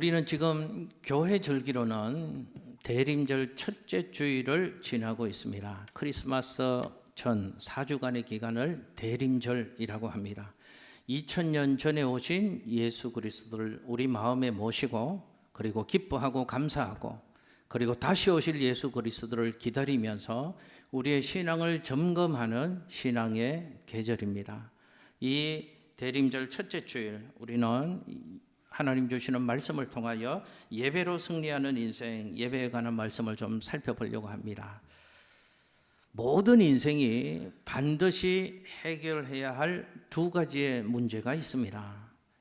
우리는 지금 교회 절기로는 대림절 첫째 주일을 지나고 있습니다. 크리스마스 전 4주간의 기간을 대림절이라고 합니다. 2000년 전에 오신 예수 그리스도를 우리 마음에 모시고 그리고 기뻐하고 감사하고 그리고 다시 오실 예수 그리스도를 기다리면서 우리의 신앙을 점검하는 신앙의 계절입니다. 이 대림절 첫째 주일 우리는 하나님 주시는 말씀을 통하여 예배로 승리하는 인생, 예배에 관한 말씀을 좀 살펴보려고 합니다. 모든 인생이 반드시 해결해야 할 두 가지의 문제가 있습니다.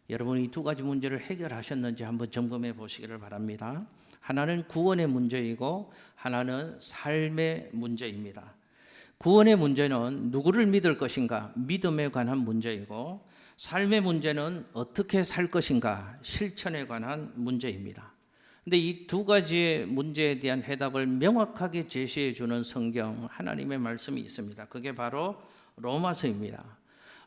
여러분이 이 두 가지 문제를 해결하셨는지 한번 점검해 보시기를 바랍니다. 하나는 구원의 문제이고 하나는 삶의 문제입니다. 구원의 문제는 누구를 믿을 것인가, 믿음에 관한 문제이고, 삶의 문제는 어떻게 살 것인가, 실천에 관한 문제입니다. 근데 이 두 가지의 문제에 대한 해답을 명확하게 제시해 주는 성경, 하나님의 말씀이 있습니다. 그게 바로 로마서입니다.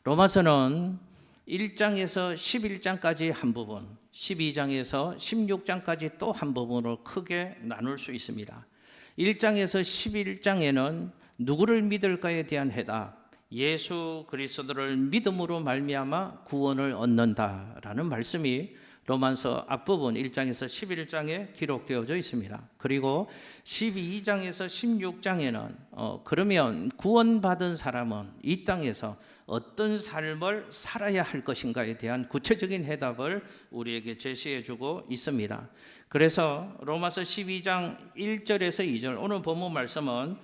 로마서는 1장에서 11장까지 한 부분, 12장에서 16장까지 또 한 부분으로 크게 나눌 수 있습니다. 1장에서 11장에는 누구를 믿을까에 대한 해답, 예수 그리스도를 믿음으로 말미암아 구원을 얻는다라는 말씀이 로마서 앞부분 1장에서 11장에 기록되어져 있습니다. 그리고 12장에서 16장에는 그러면 구원받은 사람은 이 땅에서 어떤 삶을 살아야 할 것인가에 대한 구체적인 해답을 우리에게 제시해 주고 있습니다. 그래서 로마서 12장 1절에서 2절 오늘 본문 말씀은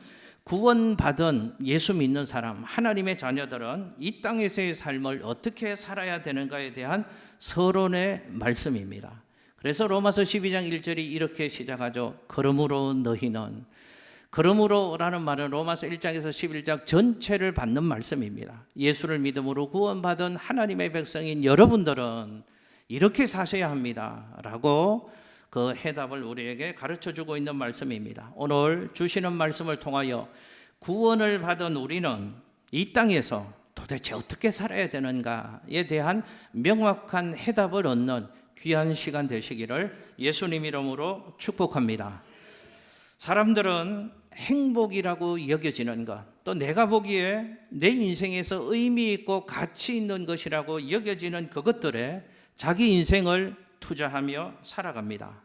구원받은 예수 믿는 사람, 하나님의 자녀들은 이 땅에서의 삶을 어떻게 살아야 되는가에 대한 서론의 말씀입니다. 그래서 로마서 12장 1절이 이렇게 시작하죠. 그러므로 너희는, 그러므로라는 말은 로마서 1장에서 11장 전체를 받는 말씀입니다. 예수를 믿음으로 구원받은 하나님의 백성인 여러분들은 이렇게 사셔야 합니다 라고 그 해답을 우리에게 가르쳐주고 있는 말씀입니다. 오늘 주시는 말씀을 통하여 구원을 받은 우리는 이 땅에서 도대체 어떻게 살아야 되는가에 대한 명확한 해답을 얻는 귀한 시간 되시기를 예수님 이름으로 축복합니다. 사람들은 행복이라고 여겨지는 것, 또 내가 보기에 내 인생에서 의미 있고 가치 있는 것이라고 여겨지는 그것들에 자기 인생을 투자하며 살아갑니다.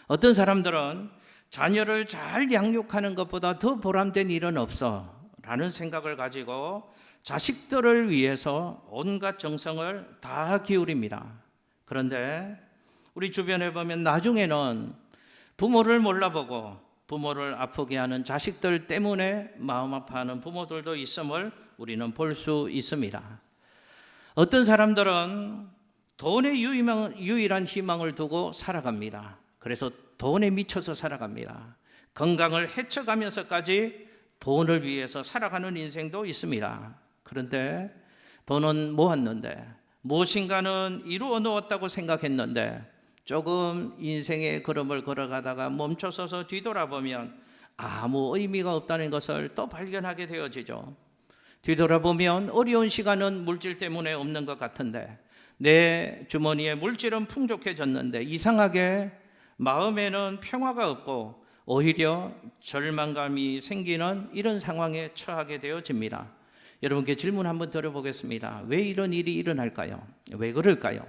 어떤 사람들은 자녀를 잘 양육하는 것보다 더 보람된 일은 없어 라는 생각을 가지고 자식들을 위해서 온갖 정성을 다 기울입니다. 그런데 우리 주변에 보면 나중에는 부모를 몰라보고 부모를 아프게 하는 자식들 때문에 마음 아파하는 부모들도 있음을 우리는 볼 수 있습니다. 어떤 사람들은 돈에 유일한 희망을 두고 살아갑니다. 그래서 돈에 미쳐서 살아갑니다. 건강을 해쳐가면서까지 돈을 위해서 살아가는 인생도 있습니다. 그런데 돈은 모았는데 무엇인가는 이루어 놓았다고 생각했는데 조금 인생의 걸음을 걸어가다가 멈춰서서 뒤돌아보면 아무 의미가 없다는 것을 또 발견하게 되어지죠. 뒤돌아보면 어려운 시간은 물질 때문에 없는 것 같은데 내 주머니에 물질은 풍족해졌는데 이상하게 마음에는 평화가 없고 오히려 절망감이 생기는 이런 상황에 처하게 되어집니다. 여러분께 질문 한번 드려보겠습니다. 왜 이런 일이 일어날까요? 왜 그럴까요?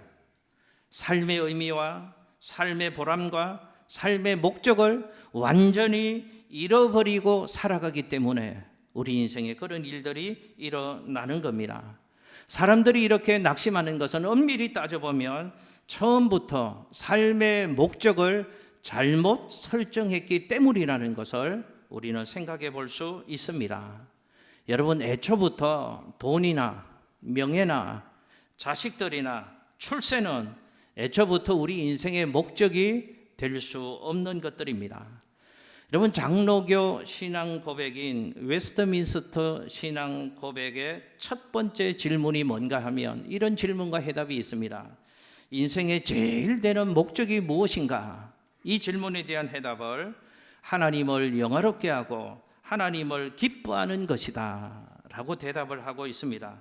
삶의 의미와 삶의 보람과 삶의 목적을 완전히 잃어버리고 살아가기 때문에 우리 인생에 그런 일들이 일어나는 겁니다. 사람들이 이렇게 낙심하는 것은 엄밀히 따져보면 처음부터 삶의 목적을 잘못 설정했기 때문이라는 것을 우리는 생각해 볼 수 있습니다. 여러분, 애초부터 돈이나 명예나 자식들이나 출세는 애초부터 우리 인생의 목적이 될 수 없는 것들입니다. 여러분, 장로교 신앙 고백인 웨스트민스터 신앙 고백의 첫 번째 질문이 뭔가 하면 이런 질문과 해답이 있습니다. 인생의 제일 되는 목적이 무엇인가? 이 질문에 대한 해답을 하나님을 영화롭게 하고 하나님을 기뻐하는 것이다 라고 대답을 하고 있습니다.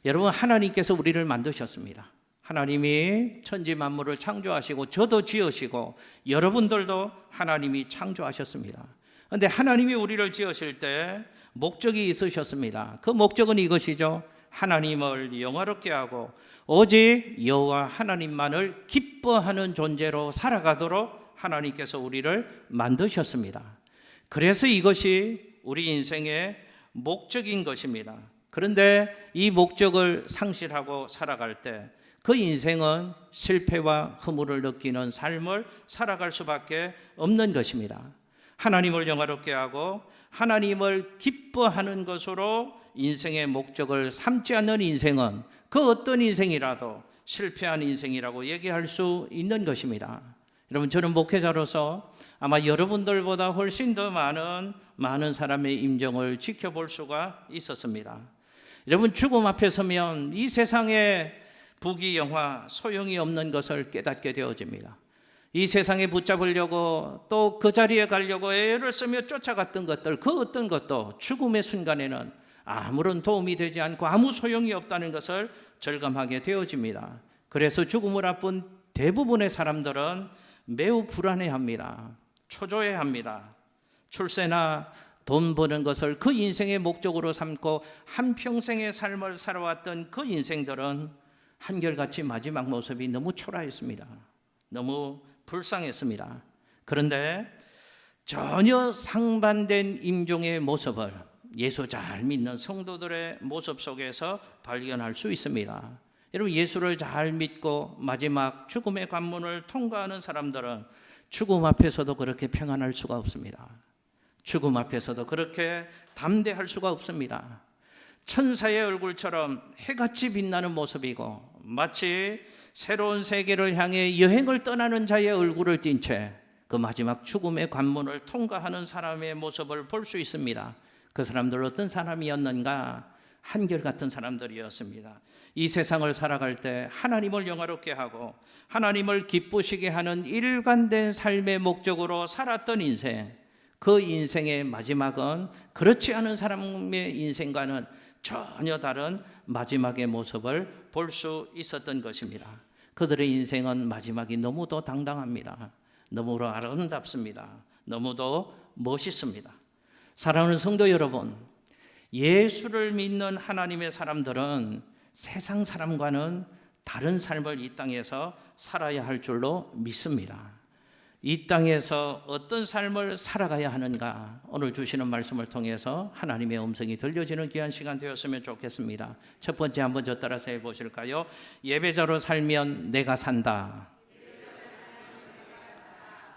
여러분, 하나님께서 우리를 만드셨습니다. 하나님이 천지 만물을 창조하시고 저도 지으시고 여러분들도 하나님이 창조하셨습니다. 그런데 하나님이 우리를 지으실 때 목적이 있으셨습니다. 그 목적은 이것이죠. 하나님을 영화롭게 하고 오직 여호와 하나님만을 기뻐하는 존재로 살아가도록 하나님께서 우리를 만드셨습니다. 그래서 이것이 우리 인생의 목적인 것입니다. 그런데 이 목적을 상실하고 살아갈 때 그 인생은 실패와 허물을 느끼는 삶을 살아갈 수밖에 없는 것입니다. 하나님을 영화롭게 하고 하나님을 기뻐하는 것으로 인생의 목적을 삼지 않는 인생은 그 어떤 인생이라도 실패한 인생이라고 얘기할 수 있는 것입니다. 여러분, 저는 목회자로서 아마 여러분들보다 훨씬 더 많은 사람의 임종을 지켜볼 수가 있었습니다. 여러분, 죽음 앞에 서면 이 세상에 부귀영화 소용이 없는 것을 깨닫게 되어집니다. 이 세상에 붙잡으려고 또 그 자리에 가려고 애를 쓰며 쫓아갔던 것들, 그 어떤 것도 죽음의 순간에는 아무런 도움이 되지 않고 아무 소용이 없다는 것을 절감하게 되어집니다. 그래서 죽음을 앞둔 대부분의 사람들은 매우 불안해합니다. 초조해합니다. 출세나 돈 버는 것을 그 인생의 목적으로 삼고 한평생의 삶을 살아왔던 그 인생들은 한결같이 마지막 모습이 너무 초라했습니다. 너무 불쌍했습니다. 그런데 전혀 상반된 임종의 모습을 예수 잘 믿는 성도들의 모습 속에서 발견할 수 있습니다. 여러분, 예수를 잘 믿고 마지막 죽음의 관문을 통과하는 사람들은 죽음 앞에서도 그렇게 평안할 수가 없습니다. 죽음 앞에서도 그렇게 담대할 수가 없습니다. 천사의 얼굴처럼 해같이 빛나는 모습이고 마치 새로운 세계를 향해 여행을 떠나는 자의 얼굴을 띤 채 그 마지막 죽음의 관문을 통과하는 사람의 모습을 볼 수 있습니다. 그 사람들 어떤 사람이었는가? 한결같은 사람들이었습니다. 이 세상을 살아갈 때 하나님을 영화롭게 하고 하나님을 기쁘시게 하는 일관된 삶의 목적으로 살았던 인생, 그 인생의 마지막은 그렇지 않은 사람의 인생과는 전혀 다른 마지막의 모습을 볼 수 있었던 것입니다. 그들의 인생은 마지막이 너무도 당당합니다. 너무도 아름답습니다. 너무도 멋있습니다. 사랑하는 성도 여러분, 예수를 믿는 하나님의 사람들은 세상 사람과는 다른 삶을 이 땅에서 살아야 할 줄로 믿습니다. 이 땅에서 어떤 삶을 살아가야 하는가, 오늘 주시는 말씀을 통해서 하나님의 음성이 들려지는 귀한 시간 되었으면 좋겠습니다. 첫 번째 한번 저 따라서 해보실까요? 예배자로 살면 내가 산다.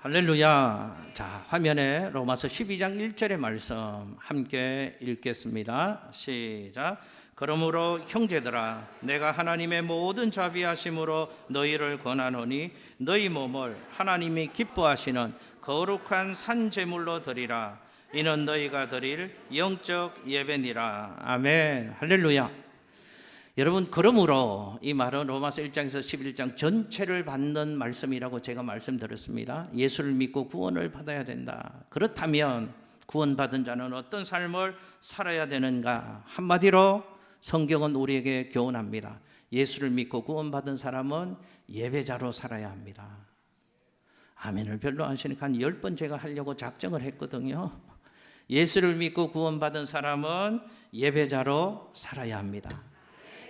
할렐루야. 자, 화면에 로마서 12장 1절의 말씀 함께 읽겠습니다. 시작. 그러므로 형제들아, 내가 하나님의 모든 자비하심으로 너희를 권하노니 너희 몸을 하나님이 기뻐하시는 거룩한 산 제물로 드리라. 이는 너희가 드릴 영적 예배니라. 아멘. 할렐루야. 여러분, 그러므로 이 말은 로마서 1장에서 11장 전체를 받는 말씀이라고 제가 말씀드렸습니다. 예수를 믿고 구원을 받아야 된다. 그렇다면 구원받은 자는 어떤 삶을 살아야 되는가? 한마디로 성경은 우리에게 교훈합니다. 예수를 믿고 구원받은 사람은 예배자로 살아야 합니다. 아멘을 별로 안 하시니까 한 10번 제가 하려고 작정을 했거든요. 예수를 믿고 구원받은 사람은 예배자로 살아야 합니다.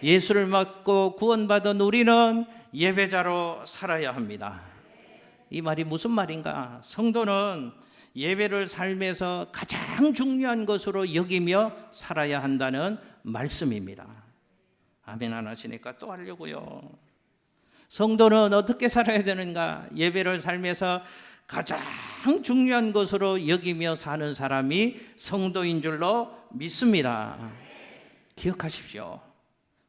예수를 믿고 구원받은 우리는 예배자로 살아야 합니다. 이 말이 무슨 말인가? 성도는 예배를 삶에서 가장 중요한 것으로 여기며 살아야 한다는 말씀입니다. 아멘 안 하시니까 또 하려고요. 성도는 어떻게 살아야 되는가? 예배를 삶에서 가장 중요한 것으로 여기며 사는 사람이 성도인 줄로 믿습니다. 기억하십시오.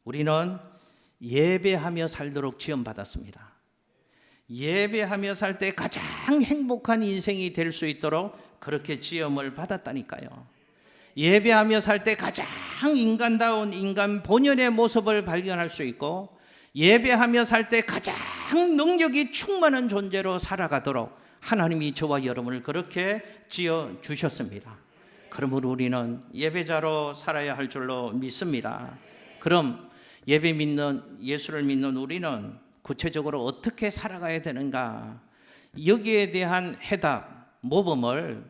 우리는 예배하며 살도록 지원받았습니다. 예배하며 살 때 가장 행복한 인생이 될 수 있도록 그렇게 지음을 받았다니까요. 예배하며 살 때 가장 인간다운 인간 본연의 모습을 발견할 수 있고, 예배하며 살 때 가장 능력이 충만한 존재로 살아가도록 하나님이 저와 여러분을 그렇게 지어 주셨습니다. 그러므로 우리는 예배자로 살아야 할 줄로 믿습니다. 그럼 예배 믿는, 예수를 믿는 우리는 구체적으로 어떻게 살아가야 되는가? 여기에 대한 해답, 모범을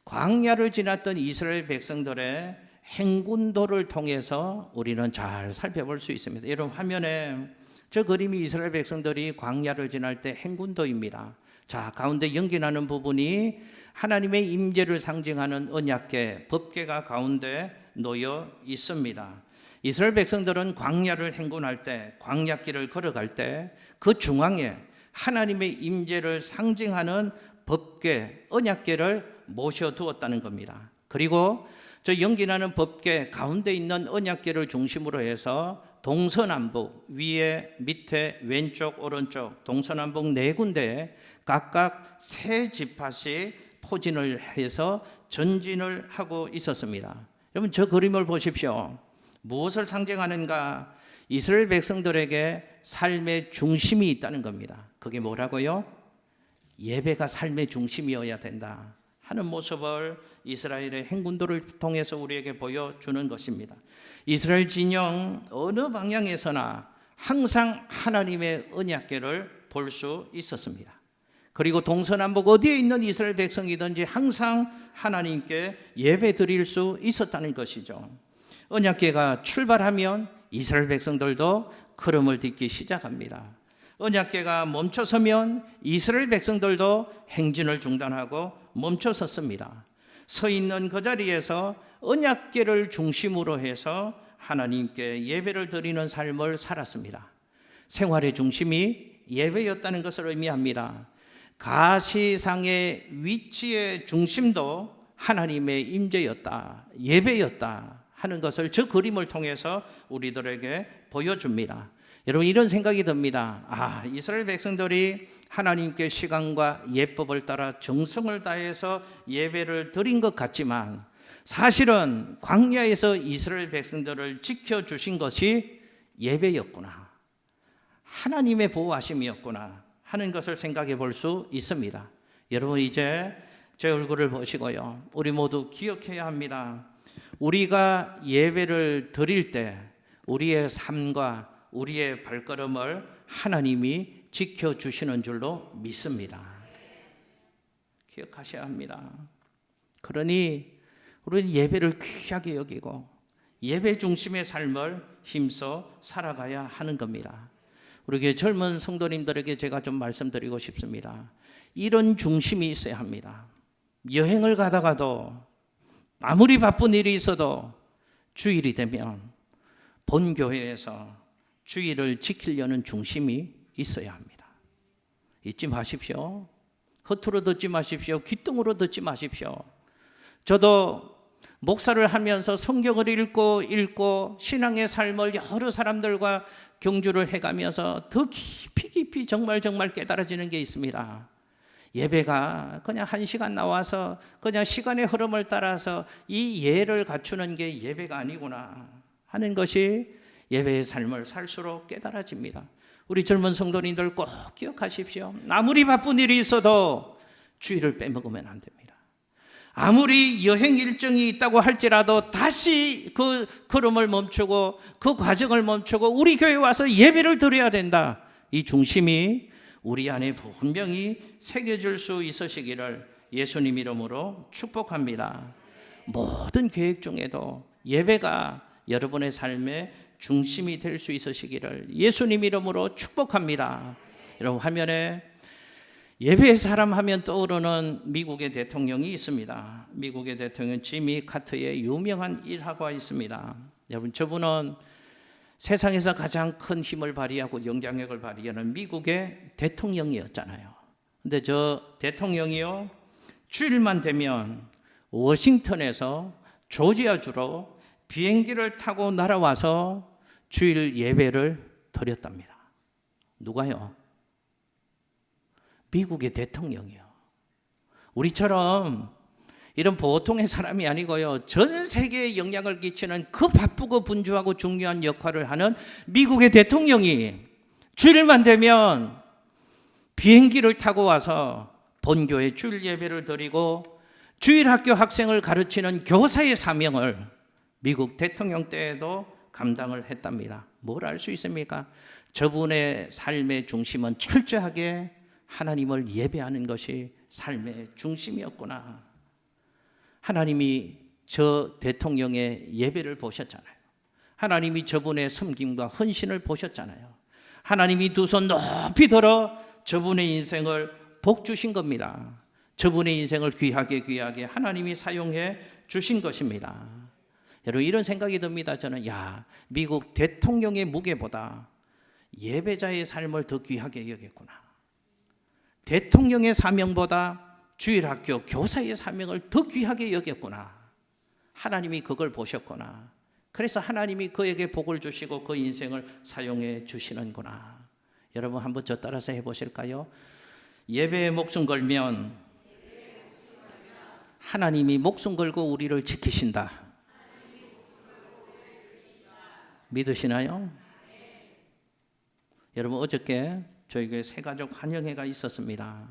광야를 지났던 이스라엘 백성들의 행군도를 통해서 우리는 잘 살펴볼 수 있습니다. 여러분 화면에 저 그림이 이스라엘 백성들이 광야를 지날 때 행군도입니다. 자, 가운데 연기나는 부분이 하나님의 임재를 상징하는 언약궤, 법궤가 가운데 놓여 있습니다. 이스라엘 백성들은 광야를 행군할 때, 광야길을 걸어갈 때 그 중앙에 하나님의 임재를 상징하는 법궤, 언약궤를 모셔두었다는 겁니다. 그리고 저 연기나는 법궤 가운데 있는 언약궤를 중심으로 해서 동서남북, 위에, 밑에, 왼쪽, 오른쪽, 동서남북 네 군데에 각각 세 지파씩 포진을 해서 전진을 하고 있었습니다. 여러분 저 그림을 보십시오. 무엇을 상징하는가? 이스라엘 백성들에게 삶의 중심이 있다는 겁니다. 그게 뭐라고요? 예배가 삶의 중심이어야 된다 하는 모습을 이스라엘의 행군도를 통해서 우리에게 보여주는 것입니다. 이스라엘 진영 어느 방향에서나 항상 하나님의 언약궤를 볼 수 있었습니다. 그리고 동서남북 어디에 있는 이스라엘 백성이든지 항상 하나님께 예배 드릴 수 있었다는 것이죠. 언약궤가 출발하면 이스라엘 백성들도 걸음을 딛기 시작합니다. 언약궤가 멈춰서면 이스라엘 백성들도 행진을 중단하고 멈춰섰습니다. 서 있는 그 자리에서 언약궤를 중심으로 해서 하나님께 예배를 드리는 삶을 살았습니다. 생활의 중심이 예배였다는 것을 의미합니다. 가시상의 위치의 중심도 하나님의 임재였다, 예배였다 하는 것을 저 그림을 통해서 우리들에게 보여줍니다. 여러분 이런 생각이 듭니다. 이스라엘 백성들이 하나님께 시간과 예법을 따라 정성을 다해서 예배를 드린 것 같지만 사실은 광야에서 이스라엘 백성들을 지켜주신 것이 예배였구나, 하나님의 보호하심이었구나 하는 것을 생각해 볼 수 있습니다. 여러분 이제 제 얼굴을 보시고요, 우리 모두 기억해야 합니다. 우리가 예배를 드릴 때 우리의 삶과 우리의 발걸음을 하나님이 지켜주시는 줄로 믿습니다. 기억하셔야 합니다. 그러니 우리는 예배를 귀하게 여기고 예배 중심의 삶을 힘써 살아가야 하는 겁니다. 우리 젊은 성도님들에게 제가 좀 말씀드리고 싶습니다. 이런 중심이 있어야 합니다. 여행을 가다가도 아무리 바쁜 일이 있어도 주일이 되면 본교회에서 주일을 지키려는 중심이 있어야 합니다. 잊지 마십시오. 허투루 듣지 마십시오. 귓등으로 듣지 마십시오. 저도 목사를 하면서 성경을 읽고 신앙의 삶을 여러 사람들과 경주를 해가면서 더 깊이 정말 깨달아지는 게 있습니다. 예배가 그냥 1시간 나와서 그냥 시간의 흐름을 따라서 이 예를 갖추는 게 예배가 아니구나 하는 것이 예배의 삶을 살수록 깨달아집니다. 우리 젊은 성도님들 꼭 기억하십시오. 아무리 바쁜 일이 있어도 주일을 빼먹으면 안 됩니다. 아무리 여행 일정이 있다고 할지라도 다시 그 걸음을 멈추고 그 과정을 멈추고 우리 교회에 와서 예배를 드려야 된다. 이 중심이 우리 안에 분명히 새겨질 수 있으시기를 예수님 이름으로 축복합니다. 모든 계획 중에도 예배가 여러분의 삶의 중심이 될 수 있으시기를 예수님 이름으로 축복합니다. 여러분 화면에 예배의 사람 하면 떠오르는 미국의 대통령이 있습니다. 미국의 대통령 지미 카터의 유명한 일화가 있습니다. 여러분 저분은 세상에서 가장 큰 힘을 발휘하고 영향력을 발휘하는 미국의 대통령이었잖아요. 근데 저 대통령이요, 주일만 되면 워싱턴에서 조지아주로 비행기를 타고 날아와서 주일 예배를 드렸답니다. 누가요? 미국의 대통령이요. 우리처럼 이런 보통의 사람이 아니고요, 전 세계에 영향을 끼치는 그 바쁘고 분주하고 중요한 역할을 하는 미국의 대통령이 주일만 되면 비행기를 타고 와서 본교회 주일 예배를 드리고 주일학교 학생을 가르치는 교사의 사명을 미국 대통령 때에도 감당을 했답니다. 뭘 알 수 있습니까? 저분의 삶의 중심은 철저하게 하나님을 예배하는 것이 삶의 중심이었구나. 하나님이 저 대통령의 예배를 보셨잖아요. 하나님이 저분의 섬김과 헌신을 보셨잖아요. 하나님이 두 손 높이 들어 저분의 인생을 복 주신 겁니다. 저분의 인생을 귀하게 하나님이 사용해 주신 것입니다. 여러분, 이런 생각이 듭니다. 저는 미국 대통령의 무게보다 예배자의 삶을 더 귀하게 여겼구나. 대통령의 사명보다 주일학교 교사의 사명을 더 귀하게 여겼구나. 하나님이 그걸 보셨구나. 그래서 하나님이 그에게 복을 주시고 그 인생을 사용해 주시는구나. 여러분, 한번 저 따라서 해보실까요? 예배에 목숨 걸면 하나님이 목숨 걸고 우리를 지키신다. 믿으시나요? 여러분, 어저께 저희 교회 새가족 환영회가 있었습니다.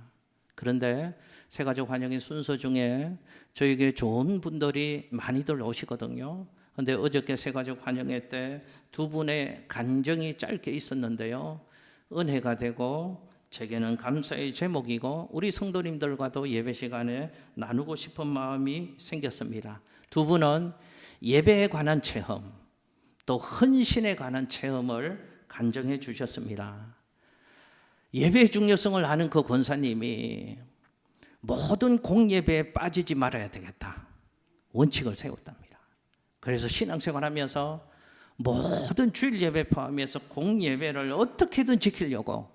그런데 새가족 환영회 순서 중에 저희 교회 좋은 분들이 많이들 오시거든요. 그런데 어저께 새가족 환영회 때 두 분의 간증이 짧게 있었는데요. 은혜가 되고 제게는 감사의 제목이고 우리 성도님들과도 예배 시간에 나누고 싶은 마음이 생겼습니다. 두 분은 예배에 관한 체험, 또 헌신에 관한 체험을 간증해 주셨습니다. 예배의 중요성을 아는 그 권사님이 모든 공예배에 빠지지 말아야 되겠다 원칙을 세웠답니다. 그래서 신앙생활하면서 모든 주일 예배 포함해서 공예배를 어떻게든 지키려고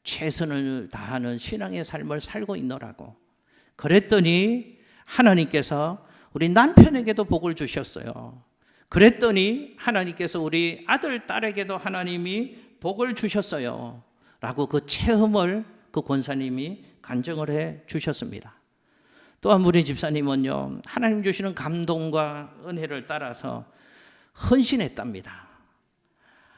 최선을 다하는 신앙의 삶을 살고 있노라고. 그랬더니 하나님께서 우리 남편에게도 복을 주셨어요. 그랬더니 하나님께서 우리 아들, 딸에게도 하나님이 복을 주셨어요 라고 그 체험을 그 권사님이 간증을 해 주셨습니다. 또 한 분의 집사님은요, 하나님 주시는 감동과 은혜를 따라서 헌신했답니다.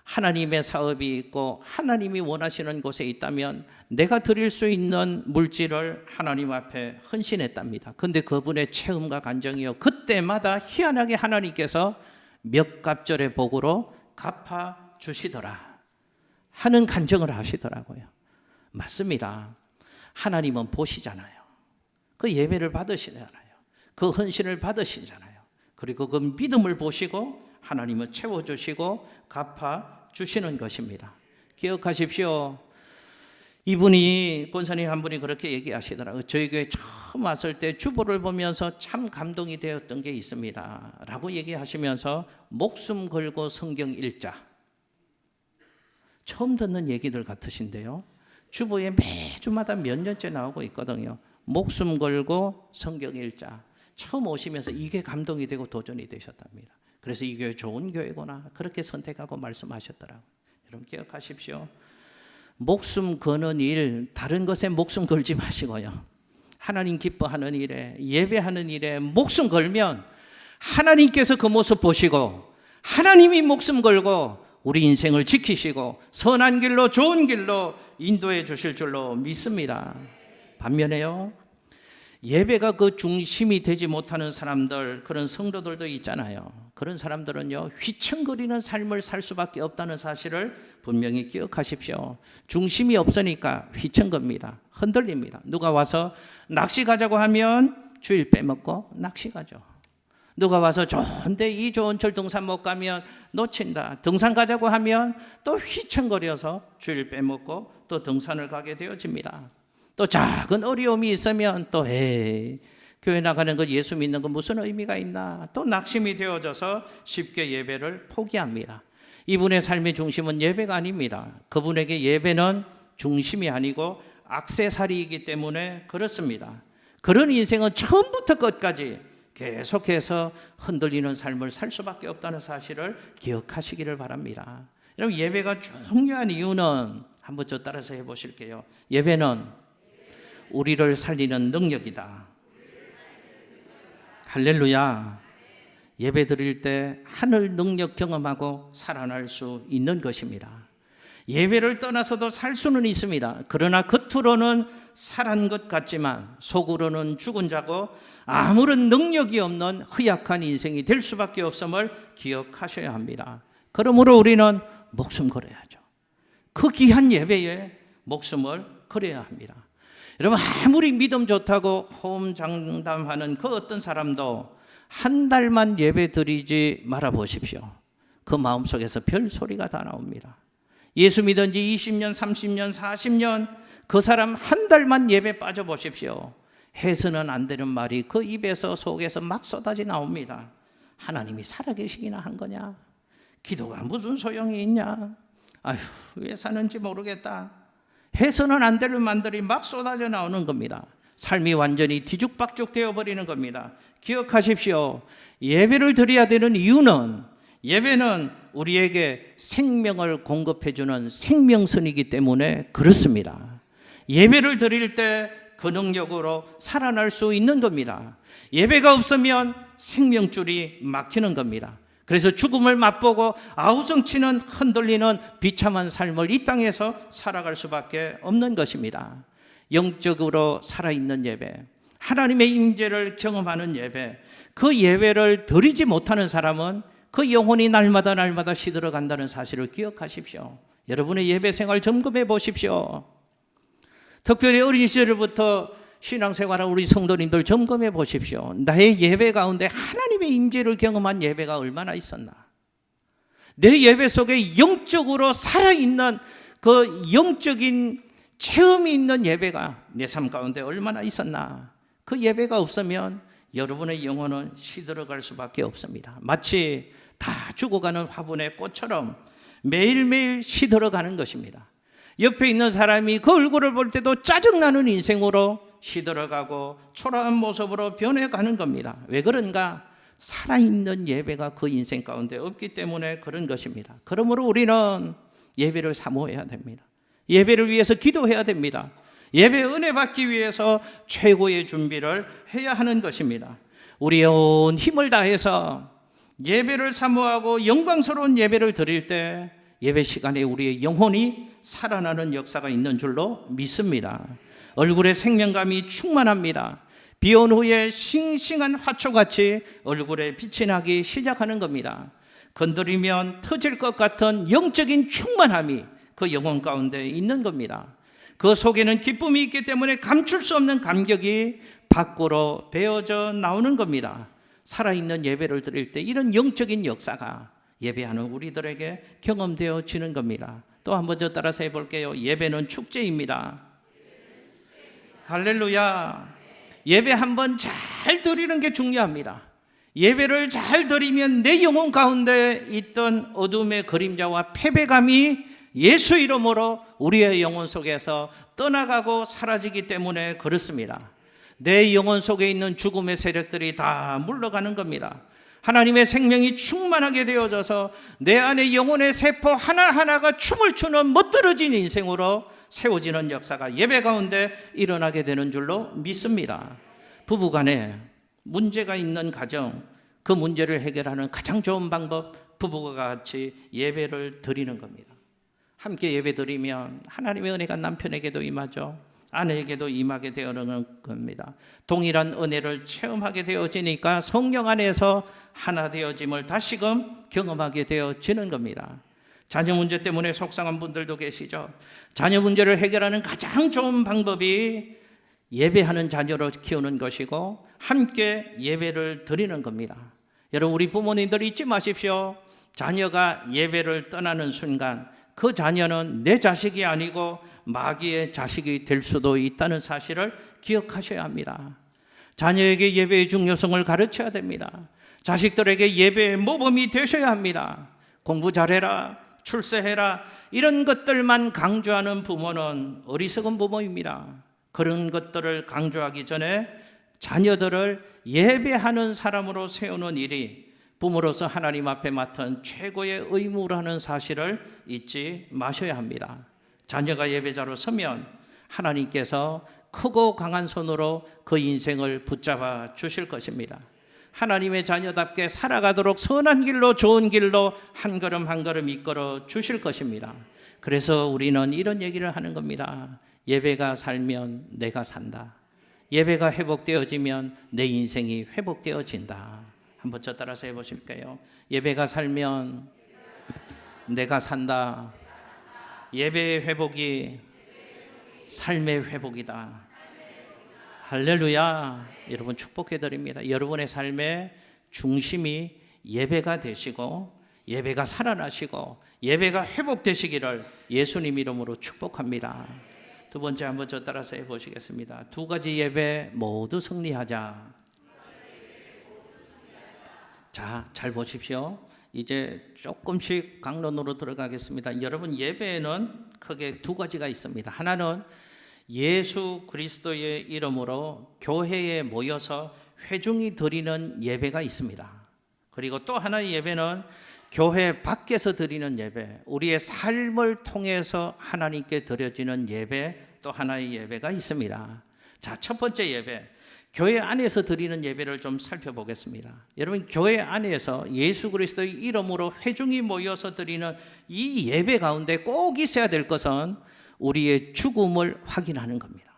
하나님의 사업이 있고 하나님이 원하시는 곳에 있다면 내가 드릴 수 있는 물질을 하나님 앞에 헌신했답니다. 그런데 그분의 체험과 간증이요, 그때마다 희한하게 하나님께서 몇 갑절의 복으로 갚아 주시더라 하는 간증을 하시더라고요. 맞습니다. 하나님은 보시잖아요. 그 예배를 받으시잖아요. 그 헌신을 받으시잖아요. 그리고 그 믿음을 보시고 하나님은 채워주시고 갚아주시는 것입니다. 기억하십시오. 이분이, 권사님 한 분이 그렇게 얘기하시더라고요. 저희 교회 처음 왔을 때 주보를 보면서 참 감동이 되었던 게 있습니다 라고 얘기하시면서 목숨 걸고 성경 읽자. 처음 듣는 얘기들 같으신데요. 주보에 매주마다 몇 년째 나오고 있거든요. 목숨 걸고 성경 읽자. 처음 오시면서 이게 감동이 되고 도전이 되셨답니다. 그래서 이 교회 좋은 교회구나 그렇게 선택하고 말씀하셨더라고요. 여러분 기억하십시오. 목숨 거는 일, 다른 것에 목숨 걸지 마시고요. 하나님 기뻐하는 일에, 예배하는 일에 목숨 걸면 하나님께서 그 모습 보시고 하나님이 목숨 걸고 우리 인생을 지키시고 선한 길로 좋은 길로 인도해 주실 줄로 믿습니다. 반면에요, 예배가 그 중심이 되지 못하는 사람들, 그런 성도들도 있잖아요. 그런 사람들은요, 휘청거리는 삶을 살 수밖에 없다는 사실을 분명히 기억하십시오. 중심이 없으니까 휘청겁니다. 흔들립니다. 누가 와서 낚시 가자고 하면 주일 빼먹고 낚시 가죠. 누가 와서 좋은데 이 좋은 철 등산 못 가면 놓친다. 등산 가자고 하면 또 휘청거려서 주일 빼먹고 또 등산을 가게 되어집니다. 또 작은 어려움이 있으면 또 교회 나가는 것, 예수 믿는 것 무슨 의미가 있나, 또 낙심이 되어져서 쉽게 예배를 포기합니다. 이분의 삶의 중심은 예배가 아닙니다. 그분에게 예배는 중심이 아니고 액세서리이기 때문에 그렇습니다. 그런 인생은 처음부터 끝까지 계속해서 흔들리는 삶을 살 수밖에 없다는 사실을 기억하시기를 바랍니다. 여러분, 예배가 중요한 이유는 한번 저 따라서 해보실게요. 예배는 우리를 살리는 능력이다. 할렐루야. 예배 드릴 때 하늘 능력 경험하고 살아날 수 있는 것입니다. 예배를 떠나서도 살 수는 있습니다. 그러나 겉으로는 살한 것 같지만 속으로는 죽은 자고 아무런 능력이 없는 허약한 인생이 될 수밖에 없음을 기억하셔야 합니다. 그러므로 우리는 목숨 걸어야죠. 그 귀한 예배에 목숨을 걸어야 합니다. 여러분, 아무리 믿음 좋다고 호흡 장담하는 그 어떤 사람도 한 달만 예배 드리지 말아 보십시오. 그 마음속에서 별 소리가 다 나옵니다. 예수 믿은 지 20년, 30년, 40년 그 사람 한 달만 예배 빠져 보십시오. 해서는 안 되는 말이 그 입에서 속에서 막 쏟아져 나옵니다. 하나님이 살아계시기나 한 거냐? 기도가 무슨 소용이 있냐? 아휴, 왜 사는지 모르겠다. 해서는 안 될 말들이 막 쏟아져 나오는 겁니다. 삶이 완전히 뒤죽박죽 되어버리는 겁니다. 기억하십시오. 예배를 드려야 되는 이유는, 예배는 우리에게 생명을 공급해주는 생명선이기 때문에 그렇습니다. 예배를 드릴 때 그 능력으로 살아날 수 있는 겁니다. 예배가 없으면 생명줄이 막히는 겁니다. 그래서 죽음을 맛보고 아우성치는 흔들리는 비참한 삶을 이 땅에서 살아갈 수밖에 없는 것입니다. 영적으로 살아있는 예배, 하나님의 임재를 경험하는 예배, 그 예배를 드리지 못하는 사람은 그 영혼이 날마다 시들어간다는 사실을 기억하십시오. 여러분의 예배 생활 점검해 보십시오. 특별히 어린 시절부터 신앙생활한 우리 성도님들 점검해 보십시오. 나의 예배 가운데 하나님의 임재를 경험한 예배가 얼마나 있었나? 내 예배 속에 영적으로 살아있는 그 영적인 체험이 있는 예배가 내 삶 가운데 얼마나 있었나? 그 예배가 없으면 여러분의 영혼은 시들어갈 수밖에 없습니다. 마치 다 죽어가는 화분의 꽃처럼 매일매일 시들어가는 것입니다. 옆에 있는 사람이 그 얼굴을 볼 때도 짜증나는 인생으로 시들어가고 초라한 모습으로 변해가는 겁니다. 왜 그런가? 살아있는 예배가 그 인생 가운데 없기 때문에 그런 것입니다. 그러므로 우리는 예배를 사모해야 됩니다. 예배를 위해서 기도해야 됩니다. 예배 은혜 받기 위해서 최고의 준비를 해야 하는 것입니다. 우리의 온 힘을 다해서 예배를 사모하고 영광스러운 예배를 드릴 때 예배 시간에 우리의 영혼이 살아나는 역사가 있는 줄로 믿습니다. 얼굴에 생명감이 충만합니다. 비 온 후에 싱싱한 화초같이 얼굴에 빛이 나기 시작하는 겁니다. 건드리면 터질 것 같은 영적인 충만함이 그 영혼 가운데 있는 겁니다. 그 속에는 기쁨이 있기 때문에 감출 수 없는 감격이 밖으로 배어져 나오는 겁니다. 살아있는 예배를 드릴 때 이런 영적인 역사가 예배하는 우리들에게 경험되어지는 겁니다. 또 한 번 더 따라서 해볼게요. 예배는 축제입니다. 할렐루야. 예배 한번 잘 드리는 게 중요합니다. 예배를 잘 드리면 내 영혼 가운데 있던 어둠의 그림자와 패배감이 예수 이름으로 우리의 영혼 속에서 떠나가고 사라지기 때문에 그렇습니다. 내 영혼 속에 있는 죽음의 세력들이 다 물러가는 겁니다. 하나님의 생명이 충만하게 되어져서 내 안에 영혼의 세포 하나하나가 춤을 추는 멋들어진 인생으로 세워지는 역사가 예배 가운데 일어나게 되는 줄로 믿습니다. 부부간에 문제가 있는 가정, 그 문제를 해결하는 가장 좋은 방법, 부부가 같이 예배를 드리는 겁니다. 함께 예배 드리면 하나님의 은혜가 남편에게도 임하죠. 아내에게도 임하게 되어는 겁니다. 동일한 은혜를 체험하게 되어지니까 성령 안에서 하나 되어짐을 다시금 경험하게 되어지는 겁니다. 자녀 문제 때문에 속상한 분들도 계시죠. 자녀 문제를 해결하는 가장 좋은 방법이 예배하는 자녀로 키우는 것이고 함께 예배를 드리는 겁니다. 여러분, 우리 부모님들 잊지 마십시오. 자녀가 예배를 떠나는 순간 그 자녀는 내 자식이 아니고 마귀의 자식이 될 수도 있다는 사실을 기억하셔야 합니다. 자녀에게 예배의 중요성을 가르쳐야 됩니다. 자식들에게 예배의 모범이 되셔야 합니다. 공부 잘해라, 출세해라, 이런 것들만 강조하는 부모는 어리석은 부모입니다. 그런 것들을 강조하기 전에 자녀들을 예배하는 사람으로 세우는 일이 부모로서 하나님 앞에 맡은 최고의 의무라는 사실을 잊지 마셔야 합니다. 자녀가 예배자로 서면 하나님께서 크고 강한 손으로 그 인생을 붙잡아 주실 것입니다. 하나님의 자녀답게 살아가도록 선한 길로, 좋은 길로 한 걸음 한 걸음 이끌어 주실 것입니다. 그래서 우리는 이런 얘기를 하는 겁니다. 예배가 살면 내가 산다. 예배가 회복되어지면 내 인생이 회복되어진다. 한번 저 따라서 해보실까요? 예배가 살면 내가 산다. 예배의 회복이 삶의 회복이다. 할렐루야. 여러분 축복해 드립니다. 여러분의 삶의 중심이 예배가 되시고 예배가 살아나시고 예배가 회복되시기를 예수님 이름으로 축복합니다. 두 번째 한번 저 따라서 해보시겠습니다. 두 가지 예배 모두 승리하자. 자, 잘 보십시오. 이제 조금씩 강론으로 들어가겠습니다. 여러분 예배에는 크게 두 가지가 있습니다. 하나는 예수 그리스도의 이름으로 교회에 모여서 회중이 드리는 예배가 있습니다. 그리고 또 하나의 예배는 교회 밖에서 드리는 예배, 우리의 삶을 통해서 하나님께 드려지는 예배, 또 하나의 예배가 있습니다. 자, 첫 번째 예배, 교회 안에서 드리는 예배를 좀 살펴보겠습니다. 여러분 교회 안에서 예수 그리스도의 이름으로 회중이 모여서 드리는 이 예배 가운데 꼭 있어야 될 것은 우리의 죽음을 확인하는 겁니다.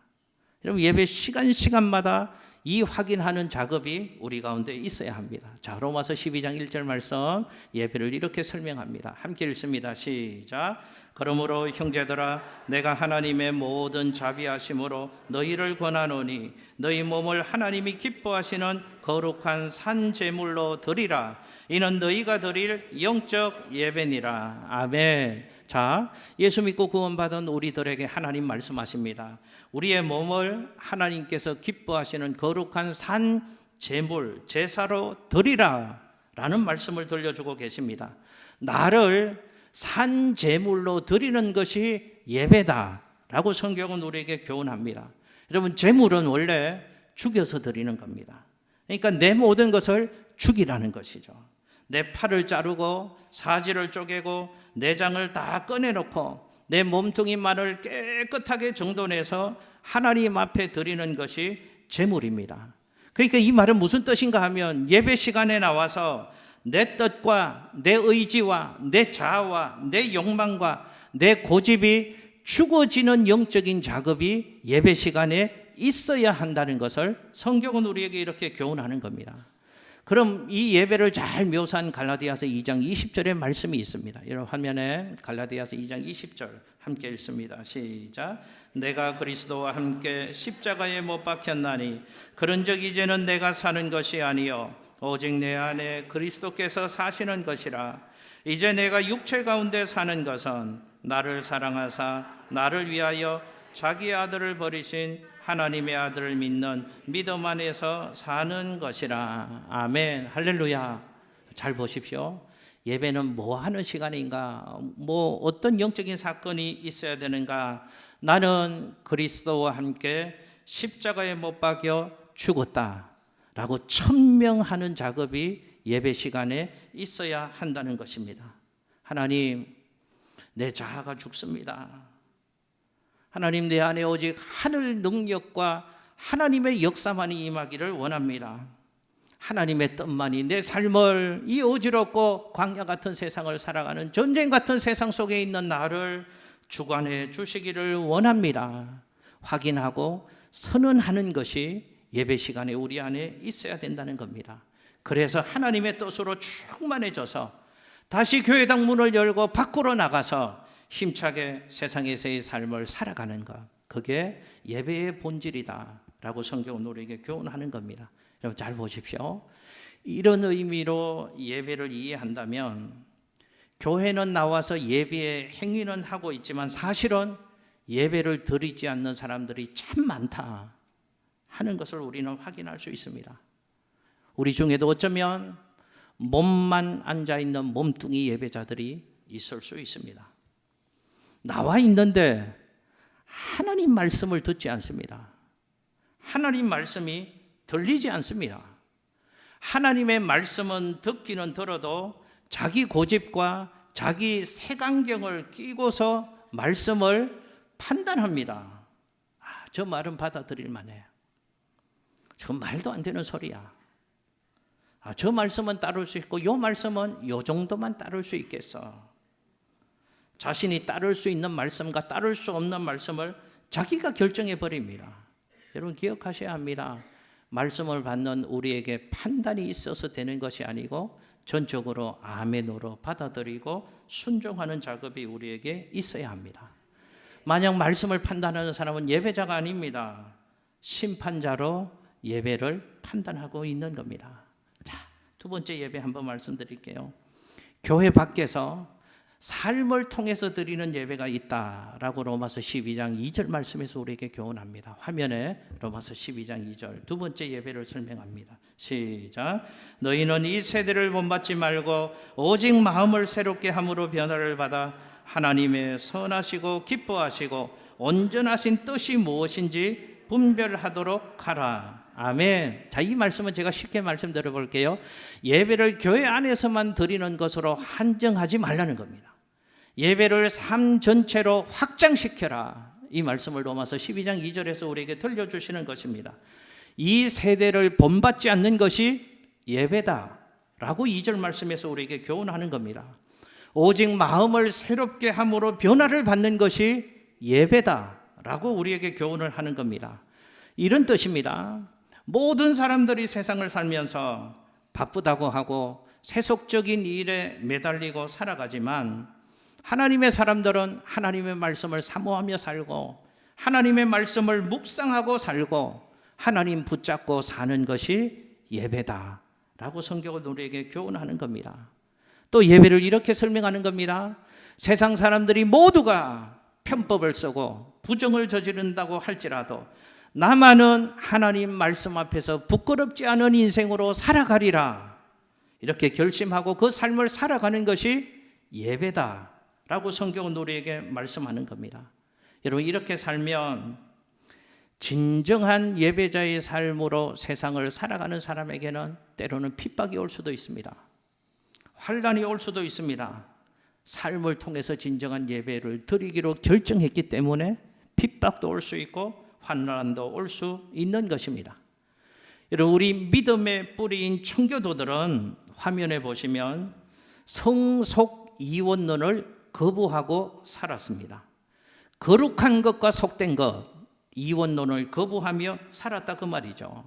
여러분 예배 시간마다 이 확인하는 작업이 우리 가운데 있어야 합니다. 자, 로마서 12장 1절 말씀 예배를 이렇게 설명합니다. 함께 읽습니다. 시작. 그러므로 형제들아 내가 하나님의 모든 자비하심으로 너희를 권하노니 너희 몸을 하나님이 기뻐하시는 거룩한 산 제물로 드리라. 이는 너희가 드릴 영적 예배니라. 아멘. 자, 예수 믿고 구원받은 우리들에게 하나님 말씀하십니다. 우리의 몸을 하나님께서 기뻐하시는 거룩한 산 제물, 제사로 드리라 라는 말씀을 들려주고 계십니다. 나를 산 제물로 드리는 것이 예배다 라고 성경은 우리에게 교훈합니다. 여러분 제물은 원래 죽여서 드리는 겁니다. 그러니까 내 모든 것을 죽이라는 것이죠. 내 팔을 자르고 사지를 쪼개고 내장을 다 꺼내놓고 내 몸뚱이만을 깨끗하게 정돈해서 하나님 앞에 드리는 것이 제물입니다. 그러니까 이 말은 무슨 뜻인가 하면 예배 시간에 나와서 내 뜻과 내 의지와 내 자아와 내 욕망과 내 고집이 죽어지는 영적인 작업이 예배 시간에 있어야 한다는 것을 성경은 우리에게 이렇게 교훈하는 겁니다. 그럼 이 예배를 잘 묘사한 갈라디아서 2장 20절의 말씀이 있습니다. 여러분 화면에 갈라디아서 2장 20절 함께 읽습니다. 시작. 내가 그리스도와 함께 십자가에 못 박혔나니 그런즉 이제는 내가 사는 것이 아니요 오직 내 안에 그리스도께서 사시는 것이라. 이제 내가 육체 가운데 사는 것은 나를 사랑하사 나를 위하여 자기 아들을 버리신 하나님의 아들을 믿는 믿음 안에서 사는 것이라. 아멘. 할렐루야. 잘 보십시오. 예배는 뭐 하는 시간인가? 뭐 어떤 영적인 사건이 있어야 되는가? 나는 그리스도와 함께 십자가에 못 박여 죽었다 라고 천명하는 작업이 예배 시간에 있어야 한다는 것입니다. 하나님, 내 자아가 죽습니다. 하나님, 내 안에 오직 하늘 능력과 하나님의 역사만이 임하기를 원합니다. 하나님의 뜻만이 내 삶을 이 어지럽고 광야 같은 세상을 살아가는 전쟁 같은 세상 속에 있는 나를 주관해 주시기를 원합니다. 확인하고 선언하는 것이 예배 시간에 우리 안에 있어야 된다는 겁니다. 그래서 하나님의 뜻으로 충만해져서 다시 교회당 문을 열고 밖으로 나가서 힘차게 세상에서의 삶을 살아가는 것, 그게 예배의 본질이다 라고 성경은 우리에게 교훈하는 겁니다. 여러분 잘 보십시오. 이런 의미로 예배를 이해한다면 교회는 나와서 예배의 행위는 하고 있지만 사실은 예배를 드리지 않는 사람들이 참 많다 하는 것을 우리는 확인할 수 있습니다. 우리 중에도 어쩌면 몸만 앉아있는 몸뚱이 예배자들이 있을 수 있습니다. 나와 있는데 하나님 말씀을 듣지 않습니다. 하나님 말씀이 들리지 않습니다. 하나님의 말씀은 듣기는 들어도 자기 고집과 자기 색안경을 끼고서 말씀을 판단합니다. 저 말은 받아들일 만해. 저 말도 안 되는 소리야. 저 말씀은 따를 수 있고 요 말씀은 요 정도만 따를 수 있겠어. 자신이 따를 수 있는 말씀과 따를 수 없는 말씀을 자기가 결정해 버립니다. 여러분 기억하셔야 합니다. 말씀을 받는 우리에게 판단이 있어서 되는 것이 아니고 전적으로 아멘으로 받아들이고 순종하는 작업이 우리에게 있어야 합니다. 만약 말씀을 판단하는 사람은 예배자가 아닙니다. 심판자로 예배를 판단하고 있는 겁니다. 자, 두 번째 예배 한번 말씀드릴게요. 교회 밖에서 삶을 통해서 드리는 예배가 있다라고 로마서 12장 2절 말씀에서 우리에게 교훈합니다. 화면에 로마서 12장 2절 두 번째 예배를 설명합니다. 시작. 너희는 이 세대를 본받지 말고 오직 마음을 새롭게 함으로 변화를 받아 하나님의 선하시고 기뻐하시고 온전하신 뜻이 무엇인지 분별하도록 하라. 아멘. 자, 이 말씀은 제가 쉽게 말씀드려 볼게요. 예배를 교회 안에서만 드리는 것으로 한정하지 말라는 겁니다. 예배를 삶 전체로 확장시켜라. 이 말씀을 로마서 12장 2절에서 우리에게 들려주시는 것입니다. 이 세대를 본받지 않는 것이 예배다 라고 2절 말씀에서 우리에게 교훈하는 겁니다. 오직 마음을 새롭게 함으로 변화를 받는 것이 예배다 라고 우리에게 교훈을 하는 겁니다. 이런 뜻입니다. 모든 사람들이 세상을 살면서 바쁘다고 하고 세속적인 일에 매달리고 살아가지만 하나님의 사람들은 하나님의 말씀을 사모하며 살고 하나님의 말씀을 묵상하고 살고 하나님 붙잡고 사는 것이 예배다라고 성경은 우리에게 교훈하는 겁니다. 또 예배를 이렇게 설명하는 겁니다. 세상 사람들이 모두가 편법을 쓰고 부정을 저지른다고 할지라도 나만은 하나님 말씀 앞에서 부끄럽지 않은 인생으로 살아가리라 이렇게 결심하고 그 삶을 살아가는 것이 예배다라고 성경은 우리에게 말씀하는 겁니다. 여러분, 이렇게 살면 진정한 예배자의 삶으로 세상을 살아가는 사람에게는 때로는 핍박이 올 수도 있습니다. 환난이 올 수도 있습니다. 삶을 통해서 진정한 예배를 드리기로 결정했기 때문에 핍박도 올 수 있고 환난도 올 수 있는 것입니다. 여러분, 우리 믿음의 뿌리인 청교도들은 화면에 보시면 성속 이원론을 거부하고 살았습니다. 거룩한 것과 속된 것, 이원론을 거부하며 살았다 그 말이죠.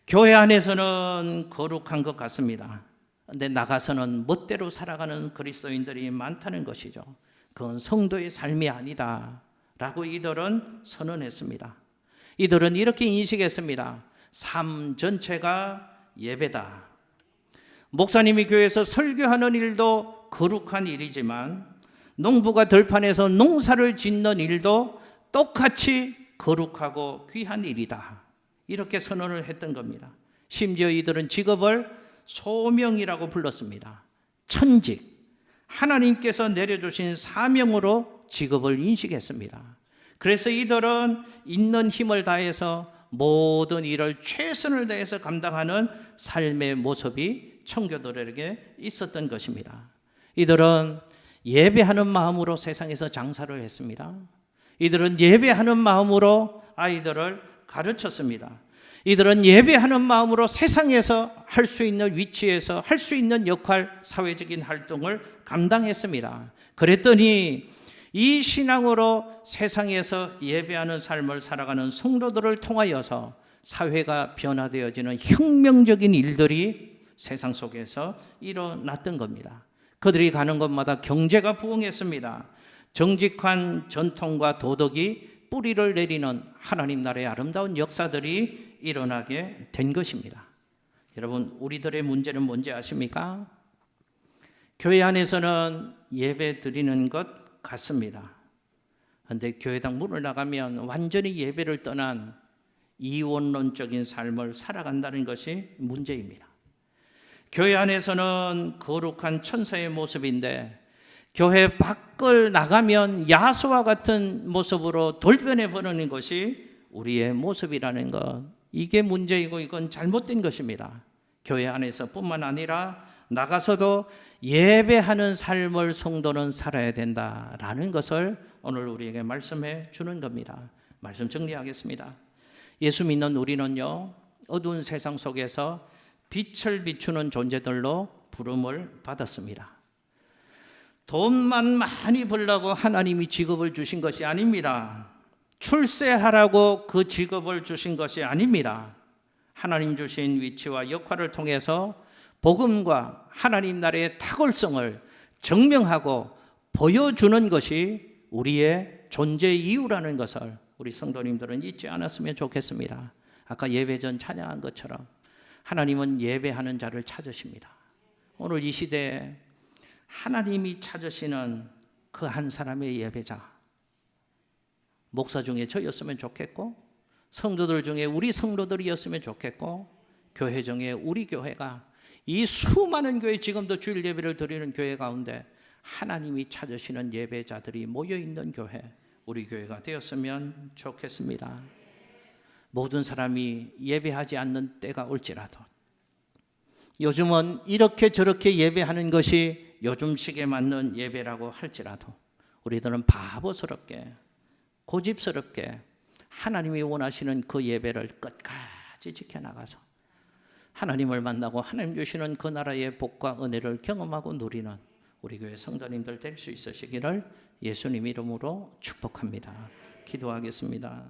교회 안에서는 거룩한 것 같습니다. 그런데 나가서는 멋대로 살아가는 그리스도인들이 많다는 것이죠. 그건 성도의 삶이 아니다 라고 이들은 선언했습니다. 이들은 이렇게 인식했습니다. 삶 전체가 예배다. 목사님이 교회에서 설교하는 일도 거룩한 일이지만 농부가 들판에서 농사를 짓는 일도 똑같이 거룩하고 귀한 일이다. 이렇게 선언을 했던 겁니다. 심지어 이들은 직업을 소명이라고 불렀습니다. 천직, 하나님께서 내려주신 사명으로 직업을 인식했습니다. 그래서 이들은 있는 힘을 다해서 모든 일을 최선을 다해서 감당하는 삶의 모습이 청교도들에게 있었던 것입니다. 이들은 예배하는 마음으로 세상에서 장사를 했습니다. 이들은 예배하는 마음으로 아이들을 가르쳤습니다. 이들은 예배하는 마음으로 세상에서 할 수 있는 위치에서 할 수 있는 역할, 사회적인 활동을 감당했습니다. 그랬더니 이 신앙으로 세상에서 예배하는 삶을 살아가는 성도들을 통하여서 사회가 변화되어지는 혁명적인 일들이 세상 속에서 일어났던 겁니다. 그들이 가는 곳마다 경제가 부흥했습니다. 정직한 전통과 도덕이 뿌리를 내리는 하나님 나라의 아름다운 역사들이 일어나게 된 것입니다. 여러분, 우리들의 문제는 뭔지 아십니까? 교회 안에서는 예배 드리는 것 같습니다. 그런데 교회당 문을 나가면 완전히 예배를 떠난 이원론적인 삶을 살아간다는 것이 문제입니다. 교회 안에서는 거룩한 천사의 모습인데 교회 밖을 나가면 야수와 같은 모습으로 돌변해 버리는 것이 우리의 모습이라는 것, 이게 문제이고 이건 잘못된 것입니다. 교회 안에서뿐만 아니라 나가서도 예배하는 삶을 성도는 살아야 된다라는 것을 오늘 우리에게 말씀해 주는 겁니다. 말씀 정리하겠습니다. 예수 믿는 우리는요, 어두운 세상 속에서 빛을 비추는 존재들로 부름을 받았습니다. 돈만 많이 벌려고 하나님이 직업을 주신 것이 아닙니다. 출세하라고 그 직업을 주신 것이 아닙니다. 하나님 주신 위치와 역할을 통해서 복음과 하나님 나라의 탁월성을 증명하고 보여주는 것이 우리의 존재 이유라는 것을 우리 성도님들은 잊지 않았으면 좋겠습니다. 아까 예배 전 찬양한 것처럼 하나님은 예배하는 자를 찾으십니다. 오늘 이 시대에 하나님이 찾으시는 그 한 사람의 예배자, 목사 중에 저였으면 좋겠고, 성도들 중에 우리 성도들이었으면 좋겠고, 교회 중에 우리 교회가, 이 수많은 교회, 지금도 주일 예배를 드리는 교회 가운데 하나님이 찾으시는 예배자들이 모여있는 교회, 우리 교회가 되었으면 좋겠습니다. 모든 사람이 예배하지 않는 때가 올지라도, 요즘은 이렇게 저렇게 예배하는 것이 요즘 시기에 맞는 예배라고 할지라도 우리들은 바보스럽게 고집스럽게 하나님이 원하시는 그 예배를 끝까지 지켜나가서 하나님을 만나고 하나님 주시는 그 나라의 복과 은혜를 경험하고 누리는 우리 교회 성도님들 될 수 있으시기를 예수님 이름으로 축복합니다. 기도하겠습니다.